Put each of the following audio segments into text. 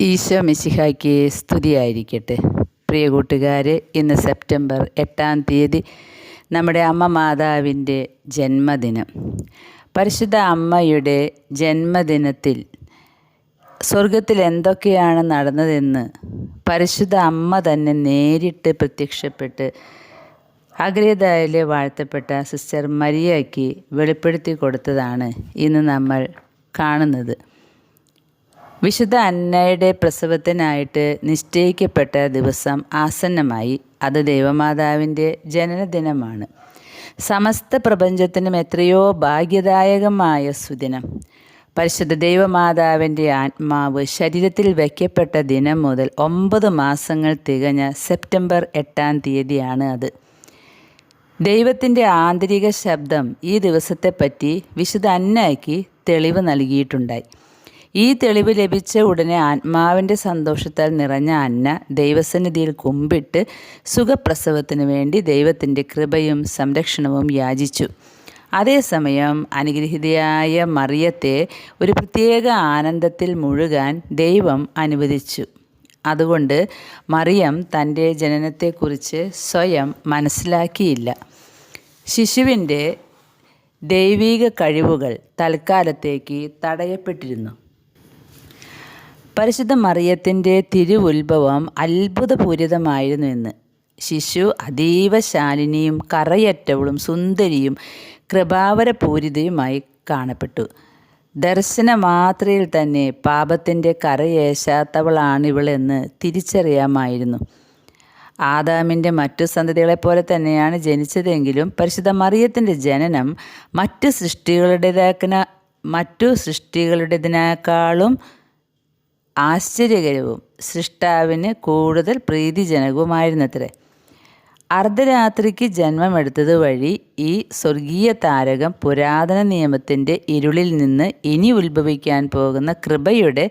ഈശോ മിശിഹായ്ക്ക് സ്തുതിയായിരിക്കട്ടെ. പ്രിയ കൂട്ടുകാരെ, ഇന്ന് സെപ്റ്റംബർ 8-ാം തീയതി നമ്മുടെ അമ്മ മാതാവിൻ്റെ ജന്മദിനം. പരിശുദ്ധ അമ്മയുടെ ജന്മദിനത്തിൽ സ്വർഗത്തിൽ എന്തൊക്കെയാണ് നടന്നതെന്ന് പരിശുദ്ധ അമ്മ തന്നെ നേരിട്ട് പ്രത്യക്ഷപ്പെട്ട് അഗ്രേതായിലെ വാഴ്ത്തപ്പെട്ട സിസ്റ്റർ മരിയയ്ക്ക് വെളിപ്പെടുത്തി കൊടുത്തതാണ് ഇന്ന് നമ്മൾ കാണുന്നത്. വിശുദ്ധ അന്നയുടെ പ്രസവത്തിനായിട്ട് നിശ്ചയിക്കപ്പെട്ട ദിവസം ആസന്നമായി. അത് ദൈവമാതാവിൻ്റെ ജനനദിനമാണ്. സമസ്ത പ്രപഞ്ചത്തിനും എത്രയോ ഭാഗ്യദായകമായ സുദിനം. പരിശുദ്ധ ദൈവമാതാവിൻ്റെ ആത്മാവ് ശരീരത്തിൽ വയ്ക്കപ്പെട്ട ദിനം മുതൽ 9 മാസങ്ങൾ തികഞ്ഞ സെപ്റ്റംബർ 8-ാം തീയതിയാണ് അത്. ദൈവത്തിൻ്റെ ആന്തരിക ശബ്ദം ഈ ദിവസത്തെപ്പറ്റി വിശുദ്ധ അന്നയ്ക്ക് തെളിവ് നൽകിയിട്ടുണ്ടായി. ഈ തെളിവ് ലഭിച്ച ഉടനെ ആത്മാവിൻ്റെ സന്തോഷത്താൽ നിറഞ്ഞ അന്ന ദൈവസന്നിധിയിൽ കുമ്പിട്ട് സുഖപ്രസവത്തിന് വേണ്ടി ദൈവത്തിൻ്റെ കൃപയും സംരക്ഷണവും യാചിച്ചു. അതേസമയം അനുഗ്രഹീതയായ മറിയത്തെ ഒരു പ്രത്യേക ആനന്ദത്തിൽ മുഴുകാൻ ദൈവം അനുവദിച്ചു. അതുകൊണ്ട് മറിയം തൻ്റെ ജനനത്തെക്കുറിച്ച് സ്വയം മനസ്സിലാക്കിയില്ല. ശിശുവിൻ്റെ ദൈവിക കഴിവുകൾ തൽക്കാലത്തേക്ക് തടയപ്പെട്ടിരുന്നു. പരിശുദ്ധ മറിയത്തിൻ്റെ തിരുവുത്ഭവം അത്ഭുതപൂരിതമായിരുന്നു എന്ന്. ശിശു അതീവ ശാലിനിയും കറയറ്റവളും സുന്ദരിയും കൃപാവരപൂരിതയുമായി കാണപ്പെട്ടു. ദർശനമാത്രയിൽ തന്നെ പാപത്തിൻ്റെ കറയേശാത്തവളാണിവളെന്ന് തിരിച്ചറിയാമായിരുന്നു. ആദാമിൻ്റെ മറ്റു സന്തതികളെപ്പോലെ തന്നെയാണ് ജനിച്ചതെങ്കിലും പരിശുദ്ധ മറിയത്തിൻ്റെ ജനനം മറ്റു സൃഷ്ടികളുടേതിനേക്കാളും ആശ്ചര്യകരവും സൃഷ്ടാവിന് കൂടുതൽ പ്രീതിജനകവുമായിരുന്നത്രേ. അർദ്ധരാത്രിക്ക് ജന്മമെടുത്തത് വഴി ഈ സ്വർഗീയ താരകം പുരാതന നിയമത്തിൻ്റെ ഇരുളിൽ നിന്ന് ഇനി ഉത്ഭവിക്കാൻ പോകുന്ന കൃപയുടെ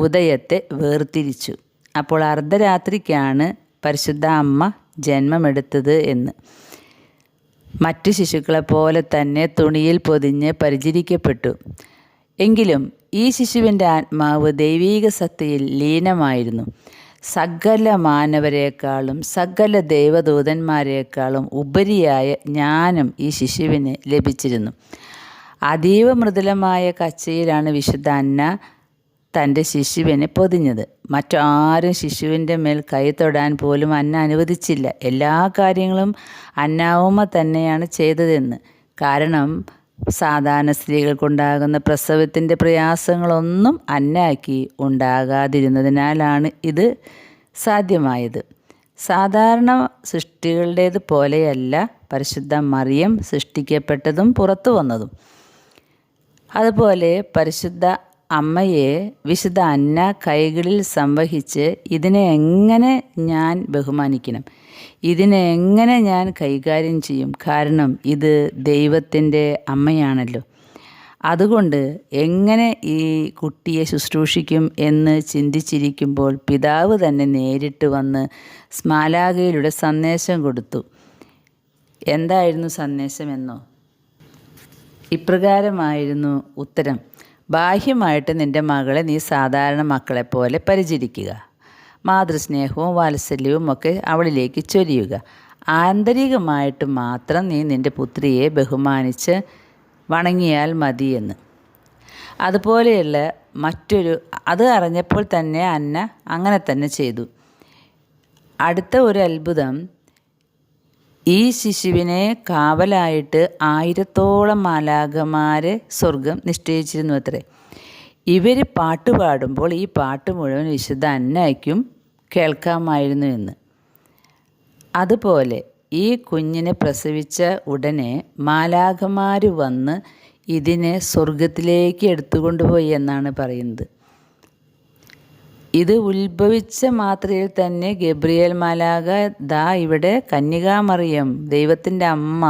ഉദയത്തെ വേർതിരിച്ചു. അപ്പോൾ അർദ്ധരാത്രിക്കാണ് പരിശുദ്ധ അമ്മ ജന്മമെടുത്തത് എന്ന്. മറ്റു ശിശുക്കളെപ്പോലെ തന്നെ തുണിയിൽ പൊതിഞ്ഞ് പരിചരിക്കപ്പെട്ടു. എങ്കിലും ഈ ശിശുവിൻ്റെ ആത്മാവ് ദൈവീക സത്തയിൽ ലീനമായിരുന്നു. സകല മാനവരെക്കാളും സകല ദൈവദൂതന്മാരെക്കാളും ഉപരിയായ ജ്ഞാനം ഈ ശിശുവിന് ലഭിച്ചിരുന്നു. അതീവ മൃദുലമായ കച്ചയിലാണ് വിശുദ്ധ അന്ന തൻ്റെ ശിശുവിനെ പൊതിഞ്ഞത്. മറ്റാരും ശിശുവിൻ്റെ മേൽ കൈ തൊടാൻ പോലും അന്ന അനുവദിച്ചില്ല. എല്ലാ കാര്യങ്ങളും അന്നാവുമ്മ തന്നെയാണ് ചെയ്തതെന്ന്. കാരണം സാധാരണ സ്ത്രീകൾക്കുണ്ടാകുന്ന പ്രസവത്തിൻ്റെ പ്രയാസങ്ങളൊന്നും അന്നയ്ക്ക് ഉണ്ടാകാതിരുന്നതിനാലാണ് ഇത് സാധ്യമായത്. സാധാരണ സൃഷ്ടികളുടേത് പോലെയല്ല പരിശുദ്ധ മറിയം സൃഷ്ടിക്കപ്പെട്ടതും പുറത്തു വന്നതും. അതുപോലെ പരിശുദ്ധ അമ്മയെ വിശുദ്ധ അന്ന കൈകളിൽ സംവഹിച്ച് ഇതിനെ എങ്ങനെ ഞാൻ ബഹുമാനിക്കണം, ഇതിനെ എങ്ങനെ ഞാൻ കൈകാര്യം ചെയ്യും, കാരണം ഇത് ദൈവത്തിൻ്റെ അമ്മയാണല്ലോ. അതുകൊണ്ട് എങ്ങനെ ഈ കുട്ടിയെ ശുശ്രൂഷിക്കും എന്ന് ചിന്തിച്ചിരിക്കുമ്പോൾ പിതാവ് തന്നെ നേരിട്ട് വന്ന് സ്മാലാഖയിലൂടെ സന്ദേശം കൊടുത്തു. എന്തായിരുന്നു സന്ദേശമെന്നോ? ഇപ്രകാരമായിരുന്നു ഉത്തരം: ബാഹ്യമായിട്ട് നിൻ്റെ മകളെ നീ സാധാരണ മക്കളെപ്പോലെ പരിചരിക്കുക. മാതൃസ്നേഹവും വാത്സല്യവും ഒക്കെ അവളിലേക്ക് ചൊരിയുക. ആന്തരികമായിട്ട് മാത്രം നീ നിൻ്റെ പുത്രിയെ ബഹുമാനിച്ച് വണങ്ങിയാൽ മതിയെന്ന്. അതുപോലെയുള്ള അത് അറിഞ്ഞപ്പോൾ തന്നെ അന്ന അങ്ങനെ തന്നെ ചെയ്തു. അടുത്ത ഒരു അത്ഭുതം, ഈ ശിശുവിനെ കാവലായിട്ട് 1000-ഓളം മാലാഖമാരെ സ്വർഗം നിശ്ചയിച്ചിരുന്നു അത്രേ. ഇവർ പാട്ട് പാടുമ്പോൾ ഈ പാട്ട് മുഴുവൻ വിശുദ്ധ അന്നയ്ക്കും കേൾക്കാമായിരുന്നു എന്ന്. അതുപോലെ ഈ കുഞ്ഞിനെ പ്രസവിച്ച ഉടനെ മാലാഖമാർ വന്ന് ഇതിനെ സ്വർഗത്തിലേക്ക് എടുത്തുകൊണ്ടുപോയി എന്നാണ് പറയുന്നത്. ഇത് ഉത്ഭവിച്ച മാത്രയിൽ തന്നെ ഗബ്രിയേൽ മാലാഖ ദാ ഇവിടെ കന്യകാമറിയം ദൈവത്തിൻ്റെ അമ്മ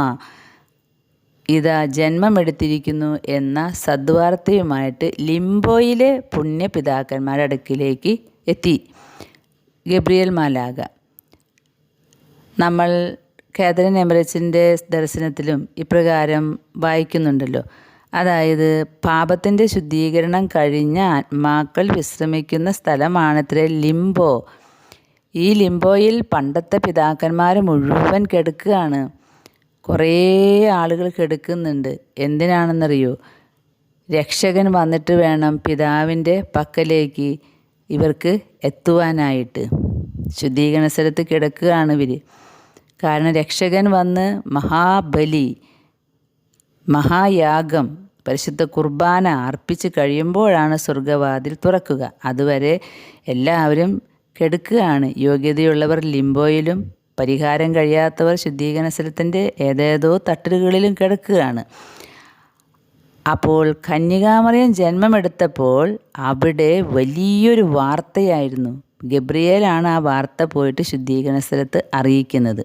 ഇതാ ജന്മമെടുത്തിരിക്കുന്നു എന്ന സദ്വാർത്തയുമായിട്ട് ലിംബോയിലെ പുണ്യപിതാക്കന്മാരുടെ അടുക്കിലേക്ക് എത്തി ഗബ്രിയേൽ മാലാഖ. നമ്മൾ കാതറിൻ എമറച്ചിൻ്റെ ദർശനത്തിലും ഇപ്രകാരം വായിക്കുന്നുണ്ടല്ലോ: അതായത് പാപത്തിൻ്റെ ശുദ്ധീകരണം കഴിഞ്ഞ ആത്മാക്കൾ വിശ്രമിക്കുന്ന സ്ഥലമാണത്രേ ലിംബോ. ഈ ലിംബോയിൽ പണ്ടത്തെ പിതാക്കന്മാർ മുഴുവൻ കിടക്കുകയാണ്. കുറേ ആളുകൾ കിടക്കുന്നുണ്ട്. എന്തിനാണെന്നറിയോ? രക്ഷകൻ വന്നിട്ട് വേണം പിതാവിൻ്റെ പക്കലേക്ക് ഇവർക്ക് എത്തുവാനായിട്ട്. ശുദ്ധീകരണ സ്ഥലത്ത് കിടക്കുകയാണ് ഇവർ. കാരണം രക്ഷകൻ വന്ന് മഹാബലി, മഹായാഗം, പരിശുദ്ധ കുർബാന അർപ്പിച്ച് കഴിയുമ്പോഴാണ് സ്വർഗവാതിൽ തുറക്കുക. അതുവരെ എല്ലാവരും കിടക്കുകയാണ്. യോഗ്യതയുള്ളവർ ലിംബോയിലും പരിഹാരം കഴിയാത്തവർ ശുദ്ധീകരണ സ്ഥലത്തിൻ്റെ ഏതേതോ തട്ടുകളിലും കിടക്കുകയാണ്. അപ്പോൾ കന്യകാമറിയം ജന്മമെടുത്തപ്പോൾ അവിടെ വലിയൊരു വാർത്തയായിരുന്നു. ഗബ്രിയേലാണ് ആ വാർത്ത പോയിട്ട് ശുദ്ധീകരണ സ്ഥലത്ത് അറിയിക്കുന്നത്.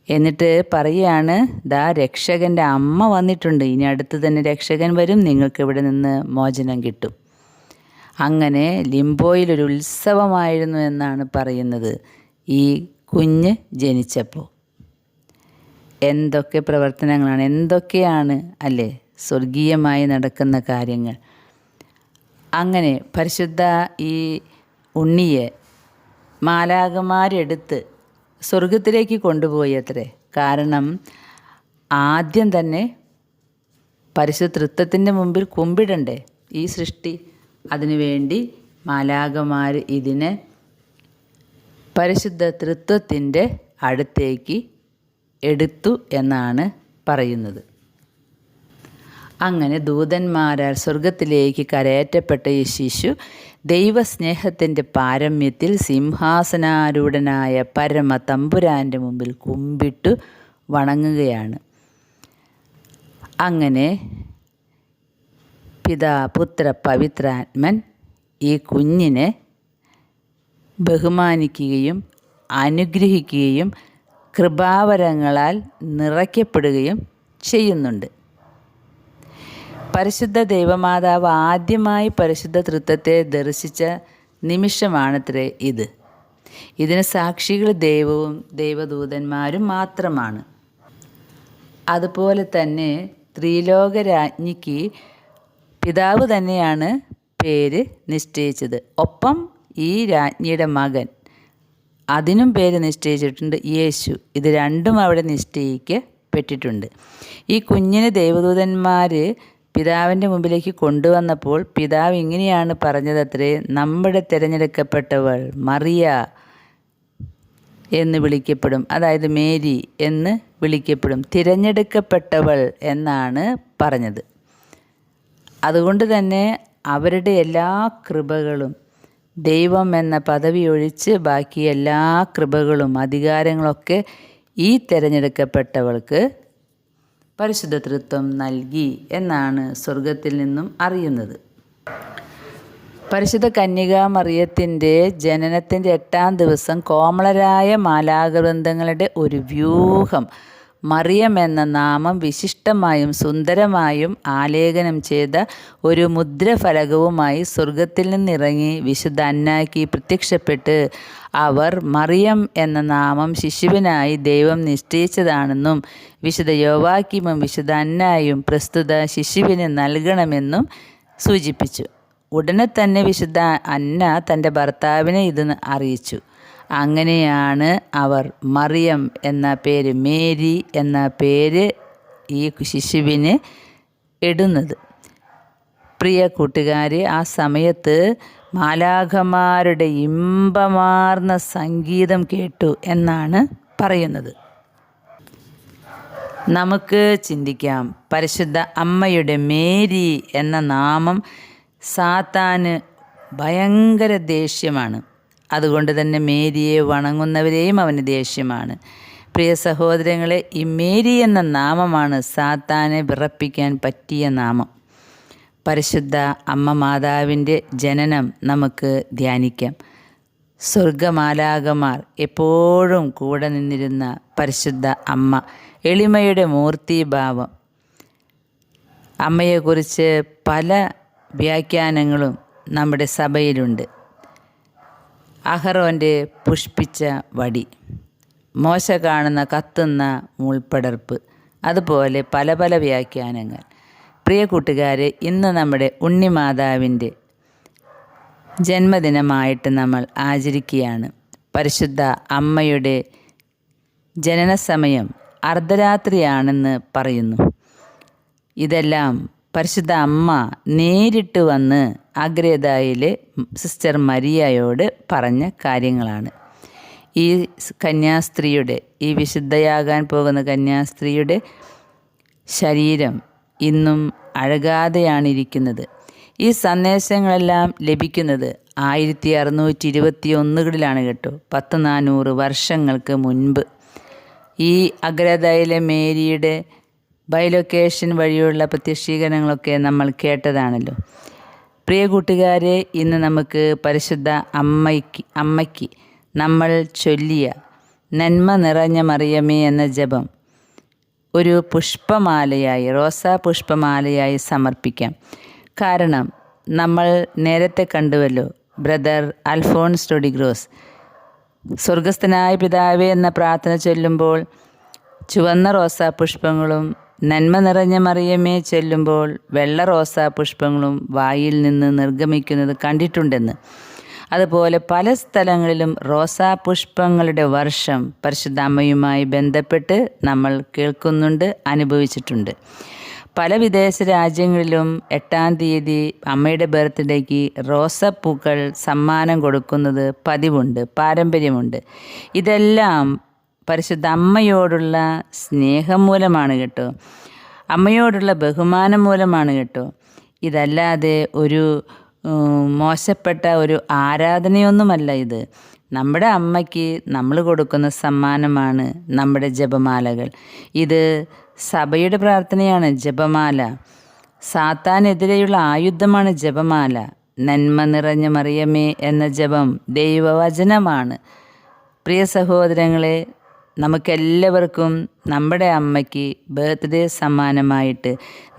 എന്നിട്ട് പറയുകയാണ്, ദാ രക്ഷകൻ്റെ അമ്മ വന്നിട്ടുണ്ട്, ഇനി അടുത്ത് തന്നെ രക്ഷകൻ വരും, നിങ്ങൾക്ക് ഇവിടെ നിന്ന് മോചനം കിട്ടും. അങ്ങനെ ലിംബോയിലൊരു ഉത്സവമായിരുന്നു എന്നാണ് പറയുന്നത് ഈ കുഞ്ഞ് ജനിച്ചപ്പോൾ. എന്തൊക്കെ പ്രവർത്തനങ്ങളാണ്, എന്തൊക്കെയാണ് അല്ലേ സ്വർഗീയമായി നടക്കുന്ന കാര്യങ്ങൾ. അങ്ങനെ പരിശുദ്ധ ഈ ഉണ്ണിയെ മാലാഖമാരെടുത്ത് സ്വർഗത്തിലേക്ക് കൊണ്ടുപോയി അത്രേ. കാരണം ആദ്യം തന്നെ പരിശുദ്ധ തൃത്വത്തിൻ്റെ മുമ്പിൽ കുമ്പിടണ്ടേ ഈ സൃഷ്ടി. അതിനുവേണ്ടി മാലാഖമാർ ഇതിനെ പരിശുദ്ധ തൃത്വത്തിൻ്റെ അടുത്തേക്ക് എടുത്തു എന്നാണ് പറയുന്നത്. അങ്ങനെ ദൂതന്മാരാൽ സ്വർഗത്തിലേക്ക് കരയേറ്റപ്പെട്ട ഈ ശിശു ദൈവസ്നേഹത്തിൻ്റെ പാരമ്യത്തിൽ സിംഹാസനാരൂഢനായ പരമ തമ്പുരാൻ്റെ മുമ്പിൽ കുമ്പിട്ടു വണങ്ങുകയാണ്. അങ്ങനെ പിതാ പുത്ര പവിത്രാത്മൻ ഈ കുഞ്ഞിനെ ബഹുമാനിക്കുകയും അനുഗ്രഹിക്കുകയും കൃപാവരങ്ങളാൽ നിറയ്ക്കപ്പെടുകയും ചെയ്യുന്നുണ്ട്. പരിശുദ്ധ ദൈവമാതാവ് ആദ്യമായി പരിശുദ്ധ തൃത്വത്തെ ദർശിച്ച നിമിഷമാണത്രേ ഇത്. ഇതിന് സാക്ഷികൾ ദൈവവും ദൈവദൂതന്മാരും മാത്രമാണ്. അതുപോലെ തന്നെ ത്രിലോകരാജ്ഞിക്ക് പിതാവ് തന്നെയാണ് പേര് നിശ്ചയിച്ചത്. ഒപ്പം ഈ രാജ്ഞിയുടെ മകൻ, അതിനും പേര് നിശ്ചയിച്ചിട്ടുണ്ട്, യേശു. ഇത് രണ്ടും അവിടെ നിശ്ചയിക്കപ്പെട്ടിട്ടുണ്ട്. ഈ കുഞ്ഞിനെ ദൈവദൂതന്മാർ പിതാവിൻ്റെ മുമ്പിലേക്ക് കൊണ്ടുവന്നപ്പോൾ പിതാവ് ഇങ്ങനെയാണ് പറഞ്ഞതത്രേ, നമ്മുടെ തിരഞ്ഞെടുക്കപ്പെട്ടവൾ മറിയ എന്ന് വിളിക്കപ്പെടും, അതായത് മേരി എന്ന് വിളിക്കപ്പെടും, തിരഞ്ഞെടുക്കപ്പെട്ടവൾ എന്നാണ് പറഞ്ഞത്. അതുകൊണ്ട് തന്നെ അവരുടെ എല്ലാ കൃപകളും, ദൈവം എന്ന പദവി ഒഴിച്ച് ബാക്കി എല്ലാ കൃപകളും അധികാരങ്ങളൊക്കെ ഈ തിരഞ്ഞെടുക്കപ്പെട്ടവൾക്ക് പരിശുദ്ധ തൃത്വം നൽകി എന്നാണ് സ്വർഗത്തിൽ നിന്നും അറിയുന്നത്. പരിശുദ്ധ കന്യകാമറിയത്തിൻ്റെ ജനനത്തിൻ്റെ 8-ാം ദിവസം കോമളരായ മാലാഖവൃന്ദങ്ങളുടെ ഒരു വ്യൂഹം മറിയം എന്ന നാമം വിശിഷ്ടമായും സുന്ദരമായും ആലേഖനം ചെയ്ത ഒരു മുദ്രഫലകവുമായി സ്വർഗത്തിൽ നിന്നിറങ്ങി വിശുദ്ധ അന്നായ്ക്ക് പ്രത്യക്ഷപ്പെട്ട് അവർ മറിയം എന്ന നാമം ശിശുവിനായി ദൈവം നിശ്ചയിച്ചതാണെന്നും വിശുദ്ധ യോവാക്കീമും വിശുദ്ധ അന്നായും പ്രസ്തുത ശിശുവിന് നൽകണമെന്നും സൂചിപ്പിച്ചു. ഉടനെ തന്നെ വിശുദ്ധ അന്ന തൻ്റെ ഭർത്താവിനെ ഇത് അറിയിച്ചു. അങ്ങനെയാണ് അവർ മറിയം എന്ന പേര്, മേരി എന്ന പേര് ഈ ശിശുവിന് ഇടുന്നത്. പ്രിയ കൂട്ടുകാരെ, ആ സമയത്ത് മാലാഖമാരുടെ ഇമ്പമാർന്ന സംഗീതം കേട്ടു എന്നാണ് പറയുന്നത്. നമുക്ക് ചിന്തിക്കാം, പരിശുദ്ധ അമ്മയുടെ മേരി എന്ന നാമം സാത്താന് ഭയങ്കര ദേഷ്യമാണ്. അതുകൊണ്ട് തന്നെ മേരിയെ വണങ്ങുന്നവരെയും അവന് ദേഷ്യമാണ്. പ്രിയ സഹോദരങ്ങളെ, ഈ മേരി എന്ന നാമമാണ് സാത്താനെ വിറപ്പിക്കാൻ പറ്റിയ നാമം. പരിശുദ്ധ അമ്മ മാതാവിൻ്റെ ജനനം നമുക്ക് ധ്യാനിക്കാം. സ്വർഗമാലാഖമാർ എപ്പോഴും കൂടെ നിന്നിരുന്ന പരിശുദ്ധ അമ്മ, എളിമയുടെ മൂർത്തിഭാവം. അമ്മയെക്കുറിച്ച് പല വ്യാഖ്യാനങ്ങളും നമ്മുടെ സഭയിലുണ്ട്. അഹറോൻ്റെ പുഷ്പിച്ച വടി, മോശ കാണുന്ന കത്തുന്ന മുൾപ്പടർപ്പ്, അതുപോലെ പല പല വ്യാഖ്യാനങ്ങൾ. പ്രിയ കൂട്ടുകാരെ, ഇന്ന് നമ്മുടെ ഉണ്ണിമാതാവിൻ്റെ ജന്മദിനമായിട്ട് നമ്മൾ ആചരിക്കുകയാണ്. പരിശുദ്ധ അമ്മയുടെ ജനന സമയം അർദ്ധരാത്രിയാണെന്ന് പറയുന്നു. ഇതെല്ലാം പരിശുദ്ധ അമ്മ നേരിട്ട് വന്ന് അഗ്രേദായിലെ സിസ്റ്റർ മരിയയോട് പറഞ്ഞ കാര്യങ്ങളാണ്. ഈ കന്യാസ്ത്രീയുടെ, ഈ വിശുദ്ധയാകാൻ പോകുന്ന കന്യാസ്ത്രീയുടെ ശരീരം ഇന്നും അഴകാതെയാണിരിക്കുന്നത്. ഈ സന്ദേശങ്ങളെല്ലാം ലഭിക്കുന്നത് 1621 കേട്ടോ, 400 വർഷങ്ങൾക്ക് മുൻപ്. ഈ അഗ്രദയിലെ മേരിയുടെ ബൈലൊക്കേഷൻ വഴിയുള്ള പ്രത്യക്ഷീകരണങ്ങളൊക്കെ നമ്മൾ കേട്ടതാണല്ലോ. പ്രിയ കൂട്ടുകാരെ, ഇന്ന് നമുക്ക് പരിശുദ്ധ അമ്മയ്ക്ക് നമ്മൾ ചൊല്ലിയ നന്മ നിറഞ്ഞ മറിയമേ എന്ന ജപം ഒരു പുഷ്പമാലയായി, റോസാ പുഷ്പമാലയായി സമർപ്പിക്കാം. കാരണം നമ്മൾ നേരത്തെ കണ്ടുവല്ലോ, ബ്രദർ അൽഫോൺസ് റോഡിഗ്രോസ് സ്വർഗസ്ഥനായ പിതാവേ എന്ന പ്രാർത്ഥന ചൊല്ലുമ്പോൾ ചുവന്ന റോസാ പുഷ്പങ്ങളും നന്മ നിറഞ്ഞ മറിയമേ ചൊല്ലുമ്പോൾ വെള്ള റോസാ പുഷ്പങ്ങളും വായിൽ നിന്ന് നിർഗമിക്കുന്നത് കണ്ടിട്ടുണ്ടെന്ന്. അതുപോലെ പല സ്ഥലങ്ങളിലും റോസാ പുഷ്പങ്ങളുടെ വർഷം പരിശുദ്ധ അമ്മയുമായി ബന്ധപ്പെട്ട് നമ്മൾ കേൾക്കുന്നുണ്ട്, അനുഭവിച്ചിട്ടുണ്ട്. പല വിദേശ രാജ്യങ്ങളിലും 8-ാം തീയതി അമ്മയുടെ ബർത്ത്ഡേക്ക് റോസപ്പൂക്കൾ സമ്മാനം കൊടുക്കുന്നത് പതിവുണ്ട്, പാരമ്പര്യമുണ്ട്. ഇതെല്ലാം പരിശുദ്ധ അമ്മയോടുള്ള സ്നേഹം മൂലമാണ് കേട്ടോ, അമ്മയോടുള്ള ബഹുമാനം മൂലമാണ് കേട്ടോ. ഇതല്ലാതെ ഒരു മോശപ്പെട്ട ഒരു ആരാധനയൊന്നുമല്ല ഇത്. നമ്മുടെ അമ്മയ്ക്ക് നമ്മൾ കൊടുക്കുന്ന സമ്മാനമാണ് നമ്മുടെ ജപമാലകൾ. ഇത് സഭയുടെ പ്രാർത്ഥനയാണ് ജപമാല. സാത്താനെതിരെയുള്ള ആയുധമാണ് ജപമാല. നന്മ നിറഞ്ഞ മറിയമേ എന്ന ജപം ദൈവവചനമാണ്. പ്രിയ സഹോദരങ്ങളെ, നമുക്കെല്ലാവർക്കും നമ്മുടെ അമ്മയ്ക്ക് ബർത്ത്ഡേ സമ്മാനമായിട്ട്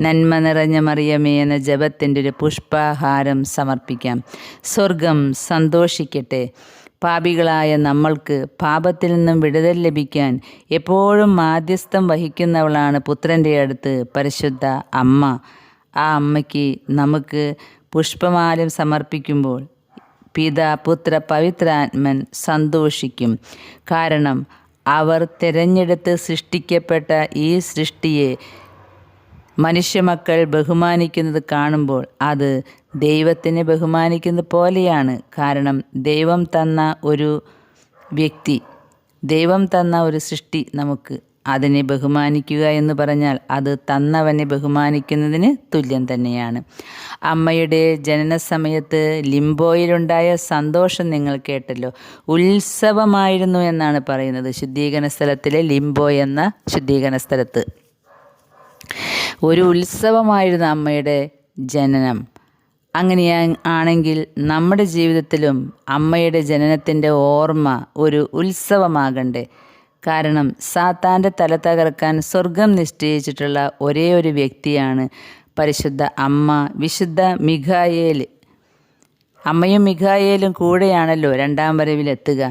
നന്മ നിറഞ്ഞ മറിയമേ എന്ന ജപത്തിൻ്റെ ഒരു പുഷ്പഹാരം സമർപ്പിക്കാം. സ്വർഗം സന്തോഷിക്കട്ടെ. പാപികളായ നമ്മൾക്ക് പാപത്തിൽ നിന്നും വിടുതൽ ലഭിക്കാൻ എപ്പോഴും മാധ്യസ്ഥം വഹിക്കുന്നവളാണ് പുത്രൻ്റെ അടുത്ത് പരിശുദ്ധ അമ്മ. ആ അമ്മയ്ക്ക് നമുക്ക് പുഷ്പമാലം സമർപ്പിക്കുമ്പോൾ പിതാ, പുത്ര, പവിത്രാത്മൻ സന്തോഷിക്കും. കാരണം അവർ തിരഞ്ഞെടുത്ത് സൃഷ്ടിക്കപ്പെട്ട ഈ സൃഷ്ടിയെ മനുഷ്യമക്കൾ ബഹുമാനിക്കുന്നത് കാണുമ്പോൾ അത് ദൈവത്തിനെ ബഹുമാനിക്കുന്നത് പോലെയാണ്. കാരണം ദൈവം തന്ന ഒരു വ്യക്തി, ദൈവം തന്ന ഒരു സൃഷ്ടി നമുക്ക് അതിനെ ബഹുമാനിക്കുക എന്ന് പറഞ്ഞാൽ അത് തന്നവനെ ബഹുമാനിക്കുന്നതിന് തുല്യം തന്നെയാണ്. അമ്മയുടെ ജനന സമയത്ത് ലിംബോയിലുണ്ടായ സന്തോഷം നിങ്ങൾ കേട്ടല്ലോ. ഉത്സവമായിരുന്നു എന്നാണ് പറയുന്നത്. ശുദ്ധീകരണ സ്ഥലത്തിലെ ലിംബോ എന്ന ശുദ്ധീകരണ സ്ഥലത്ത് ഒരു ഉത്സവമായിരുന്നു അമ്മയുടെ ജനനം. അങ്ങനെയാണെങ്കിൽ നമ്മുടെ ജീവിതത്തിലും അമ്മയുടെ ജനനത്തിൻ്റെ ഓർമ്മ ഒരു ഉത്സവമാകണ്ടേ? കാരണം സാത്താൻ്റെ തല തകർക്കാൻ സ്വർഗം നിശ്ചയിച്ചിട്ടുള്ള ഒരേ ഒരു വ്യക്തിയാണ് പരിശുദ്ധ അമ്മ, വിശുദ്ധ മിഖായേൽ. അമ്മയും മിഖായേലും കൂടെയാണല്ലോ 2-ാം വരവിലെത്തുക.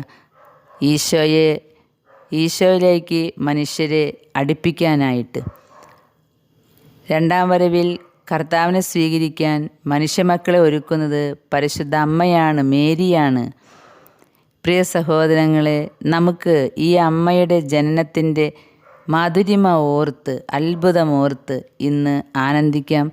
ഈശോയിലേക്ക് മനുഷ്യരെ അടുപ്പിക്കാനായിട്ട് 2-ാം വരവിൽ കർത്താവിനെ സ്വീകരിക്കാൻ മനുഷ്യമക്കളെ ഒരുക്കുന്നത് പരിശുദ്ധ അമ്മയാണ്, മേരിയാണ്. പ്രിയ സഹോദരങ്ങളെ, നമുക്ക് ഈ അമ്മയുടെ ജനനത്തിൻ്റെ മാധുരിമ ഓർത്ത്, അത്ഭുതമോർത്ത് ഇന്ന് ആനന്ദിക്കാം.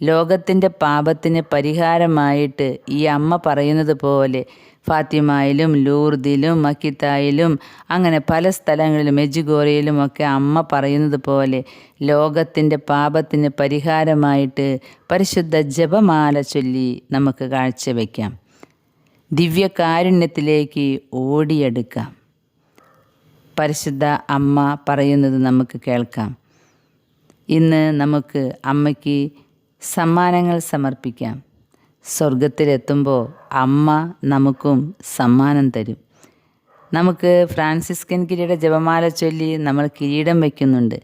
ലോകത്തിൻ്റെ പാപത്തിന് പരിഹാരമായിട്ട് ഈ അമ്മ പറയുന്നത് പോലെ ഫാത്തിമയിലും ലൂർദിലും മക്കിത്തായിലും അങ്ങനെ പല സ്ഥലങ്ങളിലും മെജുഗോറയിലുമൊക്കെ അമ്മ പറയുന്നത് പോലെ ലോകത്തിൻ്റെ പാപത്തിന് പരിഹാരമായിട്ട് പരിശുദ്ധ ജപമാല ചൊല്ലി നമുക്ക് കാഴ്ചവെക്കാം. ദിവ്യകാരുണ്യത്തിലേക്ക് ഓടിയെടുക്കാം. പരിശുദ്ധ അമ്മ പറയുന്നത് നമുക്ക് കേൾക്കാം. ഇന്ന് നമുക്ക് അമ്മയ്ക്ക് സമ്മാനങ്ങൾ സമർപ്പിക്കാം. സ്വർഗത്തിലെത്തുമ്പോൾ അമ്മ നമുക്കും സമ്മാനം തരും. നമുക്ക് ഫ്രാൻസിസ്കൻ കിരീട ജപമാല ചൊല്ലി നമ്മൾ കിരീടം വയ്ക്കുന്നുണ്ട്.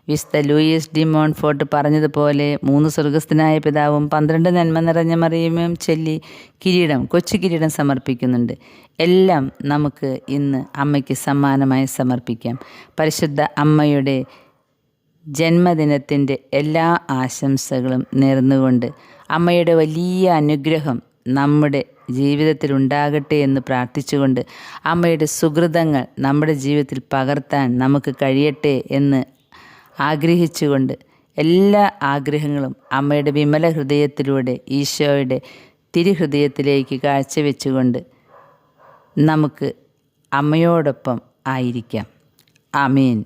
വിശുദ്ധ ലൂയിസ് ഡി മോൺഫോർട്ട് പറഞ്ഞതുപോലെ 3 സ്വർഗസ്ഥനായ പിതാവും 12 നന്മ നിറഞ്ഞ മറിയമ്മയും ചൊല്ലി കിരീടം, കൊച്ചു കിരീടം സമർപ്പിക്കുന്നുണ്ട്. എല്ലാം നമുക്ക് ഇന്ന് അമ്മയ്ക്ക് സമ്മാനമായി സമർപ്പിക്കാം. പരിശുദ്ധ അമ്മയുടെ ജന്മദിനത്തിൻ്റെ എല്ലാ ആശംസകളും നേർന്നുകൊണ്ട് അമ്മയുടെ വലിയ അനുഗ്രഹം നമ്മുടെ ജീവിതത്തിൽ ഉണ്ടാകട്ടെ എന്ന് പ്രാർത്ഥിച്ചുകൊണ്ട് അമ്മയുടെ സുഹൃതങ്ങൾ നമ്മുടെ ജീവിതത്തിൽ പകർത്താൻ നമുക്ക് കഴിയട്ടെ എന്ന് ആഗ്രഹിച്ചുകൊണ്ട് എല്ലാ ആഗ്രഹങ്ങളും അമ്മയുടെ വിമല ഹൃദയത്തിലൂടെ ഈശോയുടെ തിരുഹൃദയത്തിലേക്ക് കാഴ്ചവെച്ചുകൊണ്ട് നമുക്ക് അമ്മയോടൊപ്പം ആയിരിക്കാം. ആമേൻ.